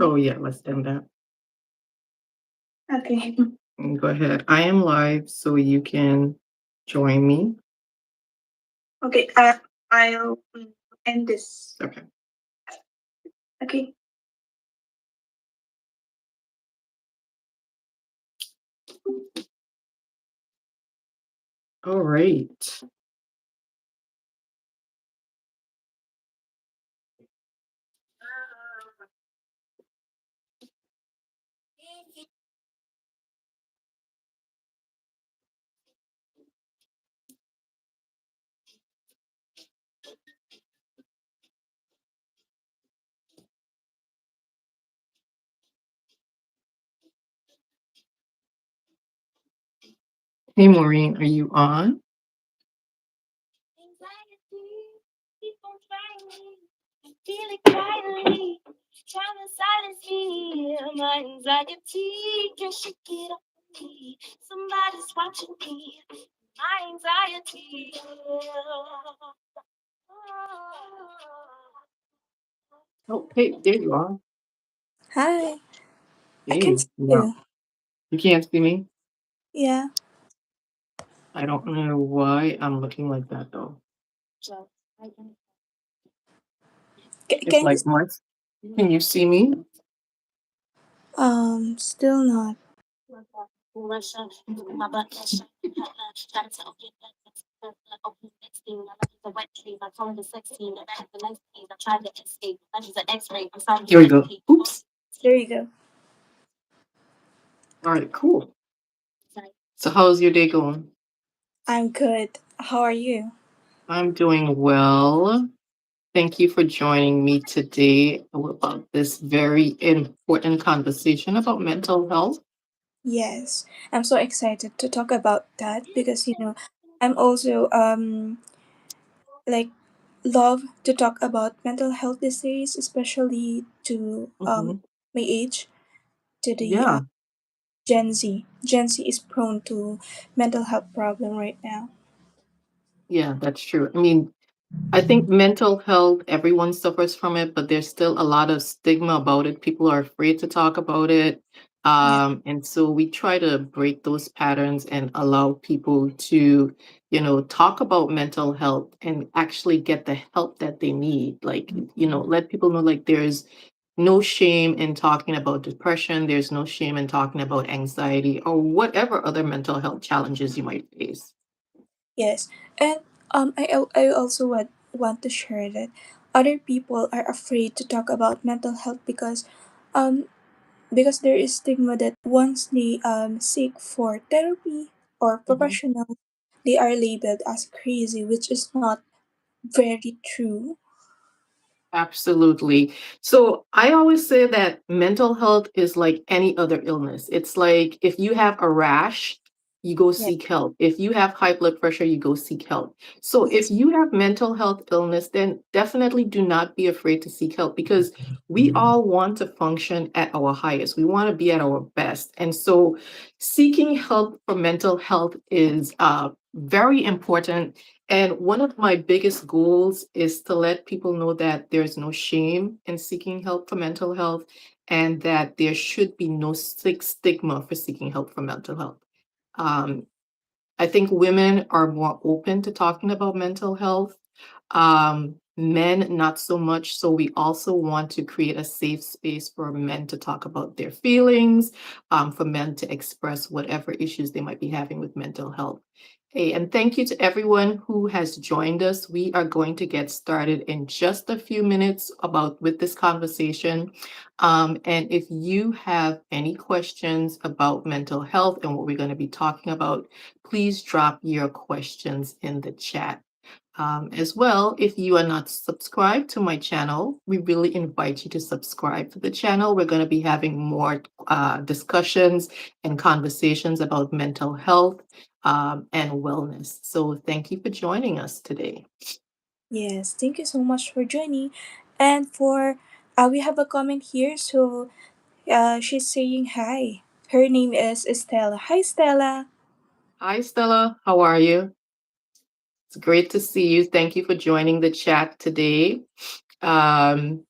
Oh, yeah, let's end that. Okay. Go ahead. I am live, so you can join me. Okay. I'll end this. Okay. Okay. All right. Hey, Maureen, are you on? Oh, hey, there you are. Hi, I can Hey, see wow. you. You can't see me? Yeah. I don't know why I'm looking like that, though. It's Can you? like March. Can you see me? Still not. Here we go. Oops. There you go. All right, cool. So, how's your day going? I'm good. How are you? I'm doing well. Thank you for joining me today about this very important conversation about mental health. Yes, I'm so excited to talk about that because I'm also like love to talk about mental health these days, especially to Hmm. my age, to the Yeah, Gen Z. Gen Z is prone to mental health problem right now. yeah, that's true. I mean, I think mental health, everyone suffers from it, but there's still a lot of stigma about it. People are afraid to talk about it. Yeah. And so we try to break those patterns and allow people to, talk about mental health and actually get the help that they need. Like, let people know like there's no shame in talking about depression, there's no shame in talking about anxiety or whatever other mental health challenges you might face. Yes, and I also want to share that other people are afraid to talk about mental health um because there is stigma that once they seek for therapy or professional, they are labeled as crazy, which is not very true. Absolutely. So I always say that mental health is like any other illness. It's like if you have a rash, you go Yeah. seek help. If you have high blood pressure, you go seek help. So if Yes. you have mental health illness, then definitely do not be afraid to seek help because we all want to function at our highest. We want to be at our best. And so seeking help for mental health is very important, and one of my biggest goals is to let people know that there's no shame in seeking help for mental health and that there should be no stigma for seeking help for mental health. Um, I think women are more open to talking about mental health. Men, not so much. So we also want to create a safe space for men to talk about their feelings, for men to express whatever issues they might be having with mental health. Hey, and thank you to everyone who has joined us. We are going to get started in just a few minutes about with this conversation. And if you have any questions about mental health and what we're going to be talking about, please drop your questions in the chat. As well, if you are not subscribed to my channel, we really invite you to subscribe to the channel. We're going to be having more discussions and conversations about mental health and wellness. So thank you for joining us today. Yes. Thank you so much for joining, and for we have a comment here. So she's saying hi. Her name is Estella. Hi, Stella. Hi, Stella. How are you? It's great to see you. Thank you for joining the chat today. Um,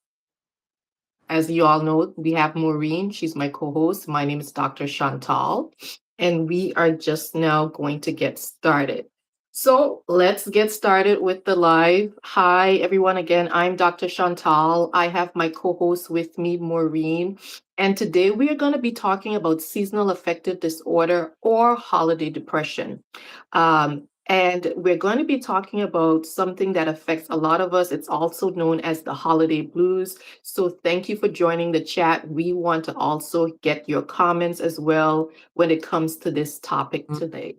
as you all know, we have Maureen. She's my co host. My name is Dr. Chantal, and we are just now going to get started. So let's get started with the live. Hi, everyone. Again, I'm Dr. Chantal. I have my co host with me, Maureen. And today we are going to be talking about seasonal affective disorder or holiday depression. And we're going to be talking about something that affects a lot of us. It's also known as the holiday blues. So thank you for joining the chat. We want to also get your comments as well when it comes to this topic today.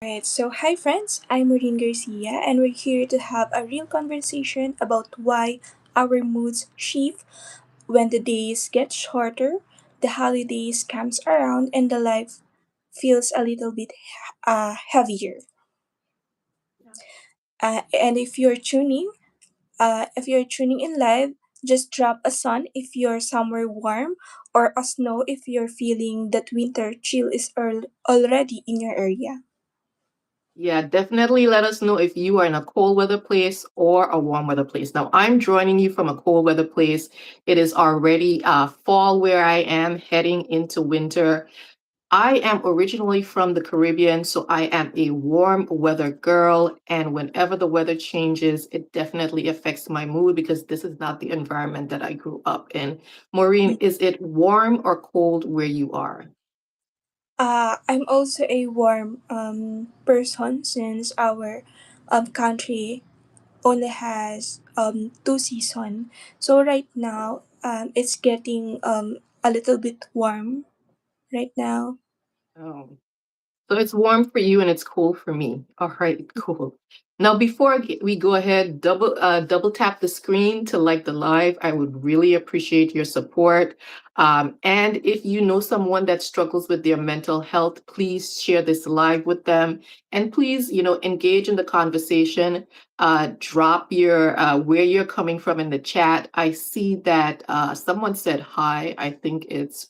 Right, so hi friends, I'm Maureen Garcia, and we're here to have a real conversation about why our moods shift when the days get shorter, the holidays comes around, and the life feels a little bit heavier. And if you're tuning in live, just drop a sun if you're somewhere warm, or a snow if you're feeling that winter chill is already in your area. Yeah, definitely let us know if you are in a cold weather place or a warm weather place. Now, I'm joining you from a cold weather place. It is already fall where I am, heading into winter. I am originally from the Caribbean, so I am a warm weather girl. And whenever the weather changes, it definitely affects my mood because this is not the environment that I grew up in. Maureen, is it warm or cold where you are? I'm also a warm person since our country only has two seasons. So right now, it's getting a little bit warm right now. Oh. So it's warm for you and it's cool for me. All right, cool. Now, before we go ahead, double tap the screen to like the live. I would really appreciate your support. And if you know someone that struggles with their mental health, please share this live with them. And please, engage in the conversation. Drop your where you're coming from in the chat. I see that someone said hi. I think it's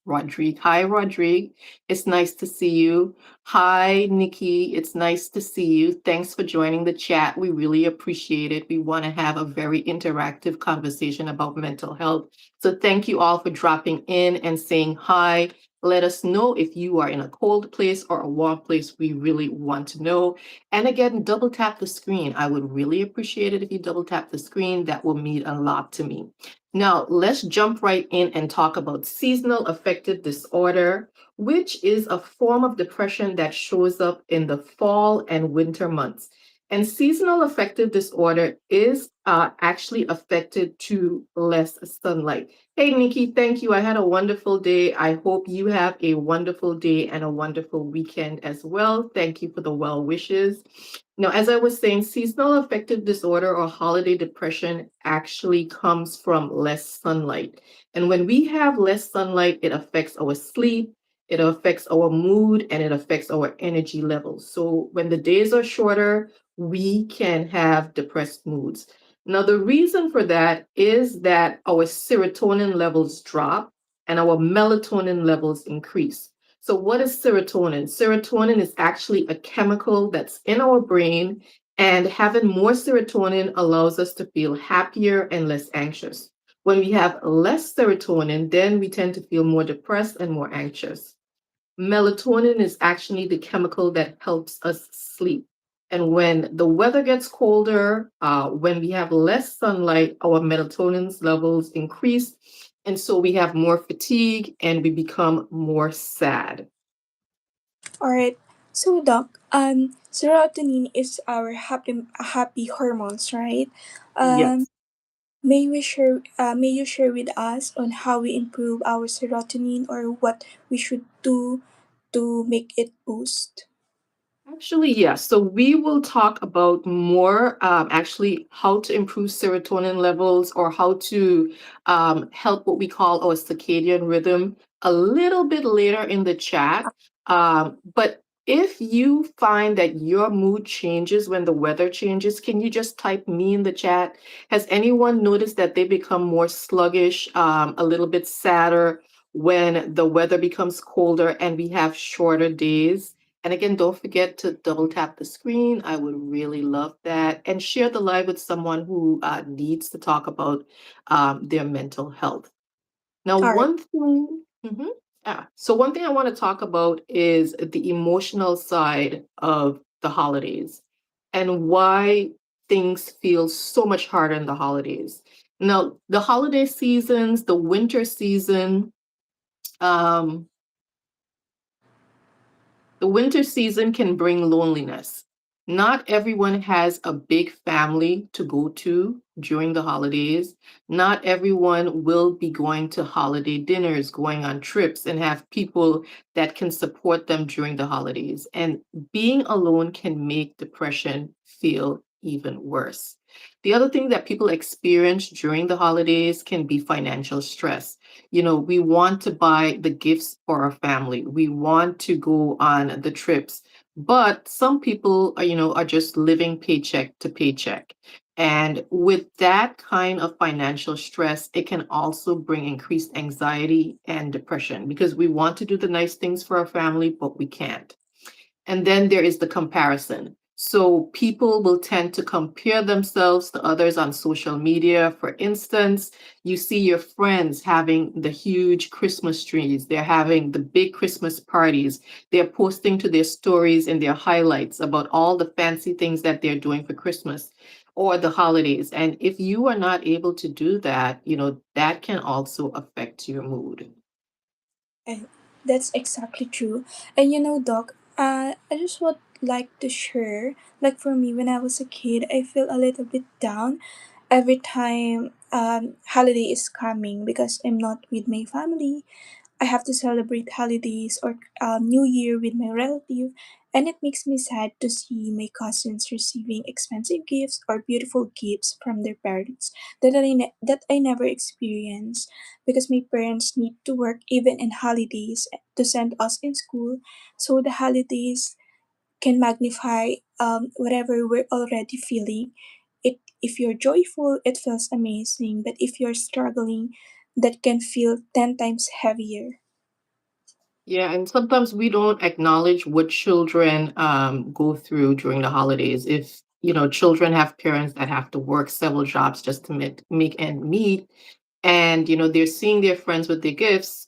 Rodrigue. Hi, Rodrigue. It's nice to see you. Hi, Nikki. It's nice to see you. Thanks for joining the chat. We really appreciate it. We want to have a very interactive conversation about mental health. So thank you all for dropping in and saying hi. Let us know if you are in a cold place or a warm place. We really want to know. And again, double tap the screen. I would really appreciate it if you double tap the screen. That will mean a lot to me. Now, let's jump right in and talk about seasonal affective disorder, which is a form of depression that shows up in the fall and winter months. And seasonal affective disorder is actually affected to less sunlight. Hey, Nikki, thank you. I had a wonderful day. I hope you have a wonderful day and a wonderful weekend as well. Thank you for the well wishes. Now, as I was saying, seasonal affective disorder or holiday depression actually comes from less sunlight. And when we have less sunlight, it affects our sleep, it affects our mood, and it affects our energy levels. So when the days are shorter, we can have depressed moods. Now, the reason for that is that our serotonin levels drop and our melatonin levels increase. So, what is serotonin? Serotonin is actually a chemical that's in our brain, and having more serotonin allows us to feel happier and less anxious. When we have less serotonin, then we tend to feel more depressed and more anxious. Melatonin is actually the chemical that helps us sleep. And when the weather gets colder, when we have less sunlight, our melatonin levels increase. And so we have more fatigue and we become more sad. All right. So doc, serotonin is our happy hormones, right? Um, Yes. may you share with us on how we improve our serotonin, or what we should do to make it boost? Actually, yes. So we will talk about more actually how to improve serotonin levels or how to help what we call our circadian rhythm a little bit later in the chat. But if you find that your mood changes when the weather changes, can you just type me in the chat? Has anyone noticed that they become more sluggish, a little bit sadder when the weather becomes colder and we have shorter days? And again, don't forget to double tap the screen. I would really love that. And share the live with someone who needs to talk about their mental health. Now, All right. one thing, so one thing I want to talk about is the emotional side of the holidays and why things feel so much harder in the holidays. Now, the holiday seasons, the winter season, um, the winter season can bring loneliness. Not everyone has a big family to go to during the holidays. Not everyone will be going to holiday dinners, going on trips, and have people that can support them during the holidays. And being alone can make depression feel even worse. The other thing that people experience during the holidays can be financial stress. We want to buy the gifts for our family. We want to go on the trips. But some people are just living paycheck to paycheck. And with that kind of financial stress, it can also bring increased anxiety and depression because we want to do the nice things for our family, but we can't. And then there is the comparison. So people will tend to compare themselves to others on social media. For instance, you see your friends having the huge Christmas trees, they're having the big Christmas parties, they're posting to their stories and their highlights about all the fancy things that they're doing for Christmas or the holidays. And if you are not able to do that, that can also affect your mood. And that's exactly true. And Doc, I just would like to share, like for me, when I was a kid, I feel a little bit down every time holiday is coming because I'm not with my family. I have to celebrate holidays or New Year with my relative, and it makes me sad to see my cousins receiving expensive gifts or beautiful gifts from their parents that I never experienced because my parents need to work even in holidays to send us in school, so the holidays can magnify whatever we're already feeling. If you're joyful, it feels amazing, but if you're struggling, that can feel 10 times heavier. Yeah, and sometimes we don't acknowledge what children go through during the holidays. If, children have parents that have to work several jobs just to make ends meet, and they're seeing their friends with their gifts,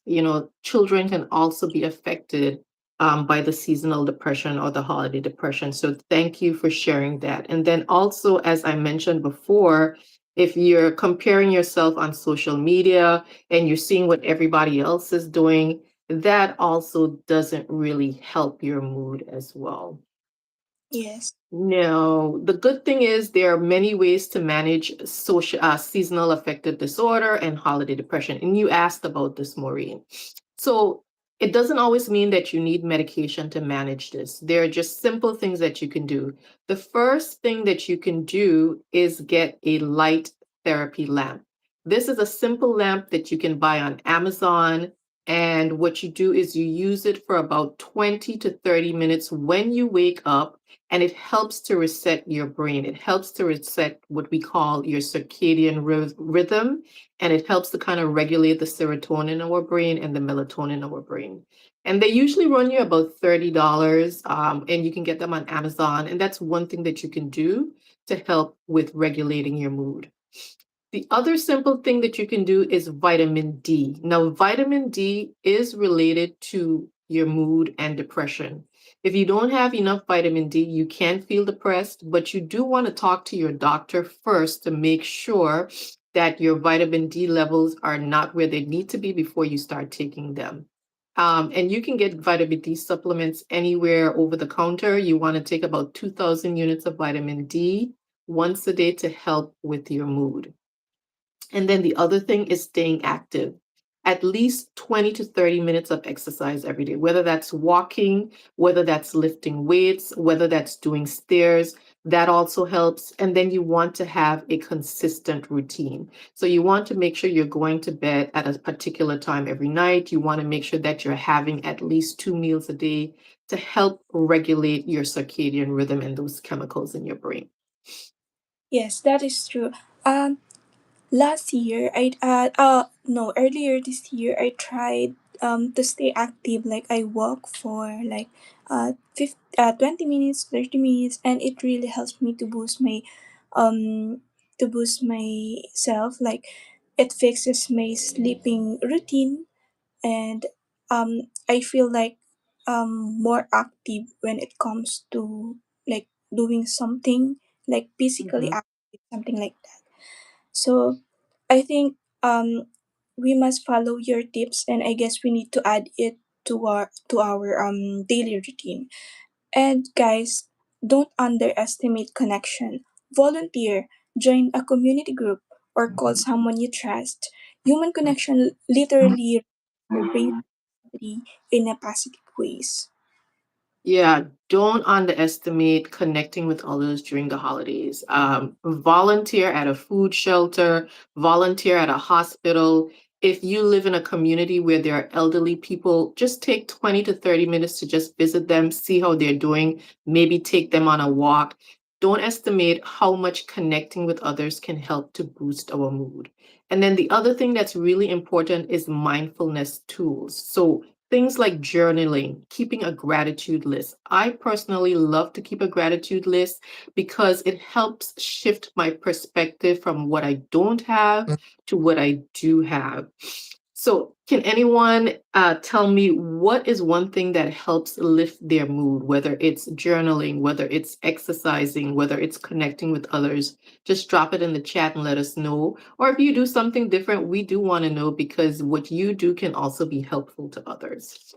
children can also be affected by the seasonal depression or the holiday depression. So thank you for sharing that. And then also, as I mentioned before, if you're comparing yourself on social media and you're seeing what everybody else is doing, that also doesn't really help your mood as well. Yes. No, the good thing is there are many ways to manage seasonal affective disorder and holiday depression. And you asked about this, Maureen. So it doesn't always mean that you need medication to manage this. There are just simple things that you can do. The first thing that you can do is get a light therapy lamp. This is a simple lamp that you can buy on Amazon. And what you do is you use it for about 20 to 30 minutes when you wake up, and it helps to reset your brain. It helps to reset what we call your circadian rhythm, and it helps to kind of regulate the serotonin in our brain and the melatonin in our brain. And they usually run you about $30, and you can get them on Amazon. And that's one thing that you can do to help with regulating your mood. The other simple thing that you can do is vitamin D. Now, vitamin D is related to your mood and depression. If you don't have enough vitamin D, you can feel depressed, but you do want to talk to your doctor first to make sure that your vitamin D levels are not where they need to be before you start taking them. And you can get vitamin D supplements anywhere over the counter. You want to take about 2,000 units of vitamin D once a day to help with your mood. And then the other thing is staying active. At least 20 to 30 minutes of exercise every day, whether that's walking, whether that's lifting weights, whether that's doing stairs, that also helps. And then you want to have a consistent routine. So you want to make sure you're going to bed at a particular time every night. You want to make sure that you're having at least 2 meals a day to help regulate your circadian rhythm and those chemicals in your brain. Yes, that is true. Um, Last year, no, earlier this year, I tried to stay active. Like I walk for like 20 minutes, 30 minutes, and it really helps me um to boost myself. Like it fixes my sleeping routine, and I feel like more active when it comes to like doing something like physically Mhm. active, something like that. So I think we must follow your tips, and I guess we need to add it to our daily routine. And guys, don't underestimate connection. Volunteer, join a community group, or call someone you trust. Human connection literally your brain in a positive ways. Yeah, don't underestimate connecting with others during the holidays. Volunteer at a food shelter, volunteer at a hospital. If you live in a community where there are elderly people, just take 20 to 30 minutes to just visit them, see how they're doing, maybe take them on a walk. Don't estimate how much connecting with others can help to boost our mood. And then the other thing that's really important is mindfulness tools. So things like journaling, keeping a gratitude list. I personally love to keep a gratitude list because it helps shift my perspective from what I don't have to what I do have. So, can anyone tell me what is one thing that helps lift their mood, whether it's journaling, whether it's exercising, whether it's connecting with others? Just drop it in the chat and let us know. Or if you do something different, we do want to know because what you do can also be helpful to others.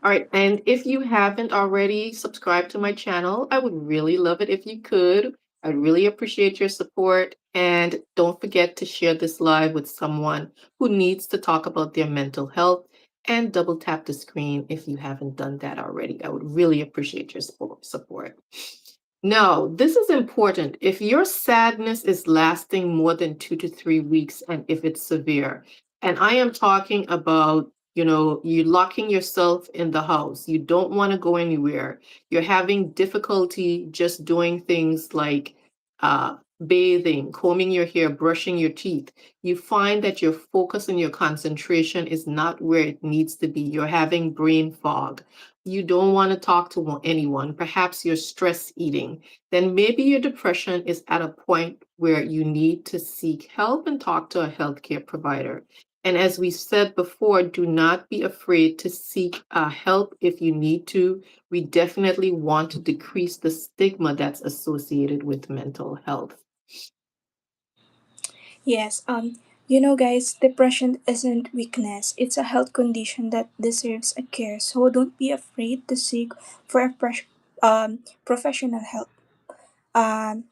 All right, and if you haven't already subscribed to my channel, I would really love it if you could. I'd really appreciate your support. And don't forget to share this live with someone who needs to talk about their mental health and double tap the screen if you haven't done that already. I would really appreciate your support. Now, this is important. If your sadness is lasting more than 2 to 3 weeks and if it's severe, and I am talking about, you locking yourself in the house, you don't want to go anywhere, you're having difficulty just doing things like bathing, combing your hair, brushing your teeth, you find that your focus and your concentration is not where it needs to be. You're having brain fog. You don't want to talk to anyone. Perhaps you're stress eating. Then maybe your depression is at a point where you need to seek help and talk to a healthcare provider. And as we said before, do not be afraid to seek help if you need to. We definitely want to decrease the stigma that's associated with mental health. Yes, guys, depression isn't weakness. It's a health condition that deserves a care. So don't be afraid to seek for professional help. Um,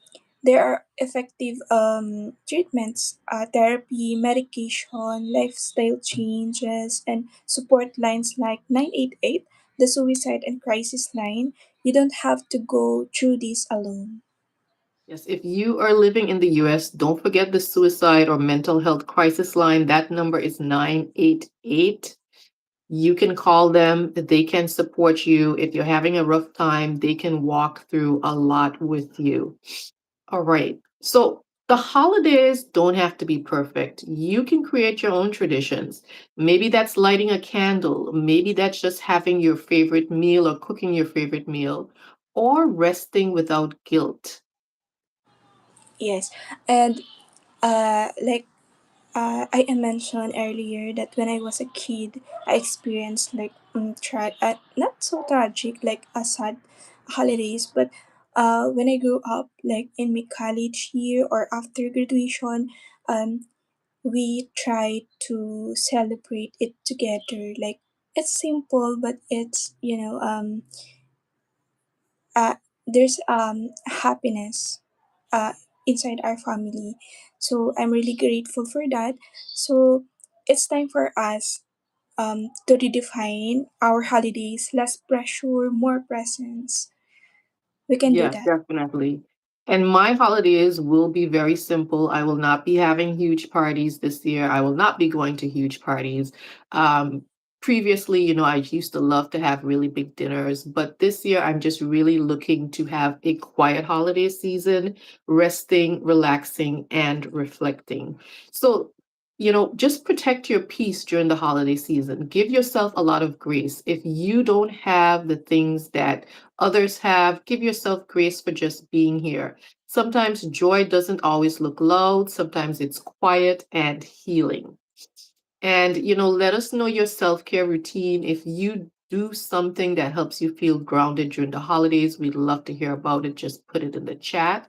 there are effective treatments, therapy, medication, lifestyle changes, and support lines like 988, the suicide and crisis line. You don't have to go through this alone. Yes, if you are living in the US, don't forget the suicide or mental health crisis line. That number is 988. You can call them, they can support you. If you're having a rough time, they can walk through a lot with you. All right. So the holidays don't have to be perfect. You can create your own traditions. Maybe that's lighting a candle. Maybe that's just having your favorite meal or cooking your favorite meal or resting without guilt. Yes, and like I mentioned earlier that when I was a kid, I experienced like not so tragic, like a sad holidays, but when I grew up, like in my college year or after graduation, um, we try to celebrate it together. Like it's simple, but it's uh, there's happiness uh, inside our family. So I'm really grateful for that. So it's time for us to redefine our holidays, less pressure, more presence. We can do Yes, that. definitely. And my holidays will be very simple. I will not be having huge parties this year. I will not be going to huge parties. Um, Previously, I used to love to have really big dinners, but this year I'm just really looking to have a quiet holiday season, resting, relaxing, and reflecting. So just protect your peace during the holiday season. Give yourself a lot of grace. If you don't have the things that others have, give yourself grace for just being here. Sometimes joy doesn't always look loud, sometimes it's quiet and healing. And, let us know your self care routine. If you do something that helps you feel grounded during the holidays, we'd love to hear about it. Just put it in the chat.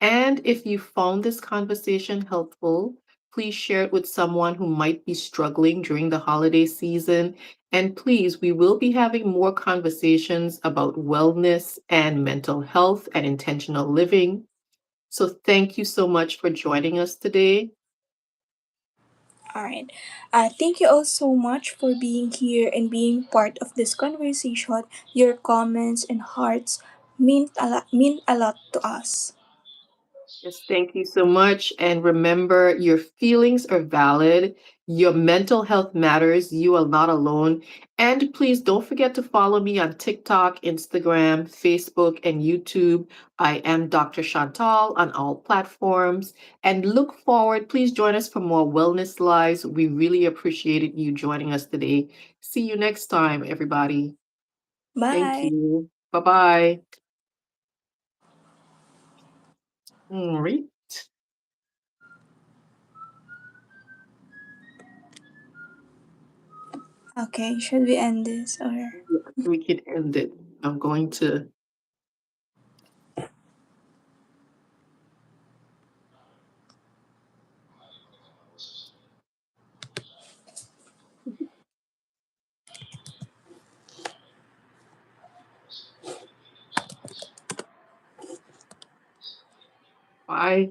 And if you found this conversation helpful, please share it with someone who might be struggling during the holiday season. And please, we will be having more conversations about wellness and mental health and intentional living. So thank you so much for joining us today. All right. Thank you all so much for being here and being part of this conversation. Your comments and hearts mean a lot to us. Yes, thank you so much. And remember, your feelings are valid. Your mental health matters. You are not alone. And please don't forget to follow me on TikTok, Instagram, Facebook, and YouTube. I am Dr. Chantal on all platforms. And look forward, please join us for more Wellness Lives. We really appreciated you joining us today. See you next time, everybody. Thank Bye. you. Bye bye. All right. Okay, should we end this or? Yeah, we can end it. I'm going to. Bye.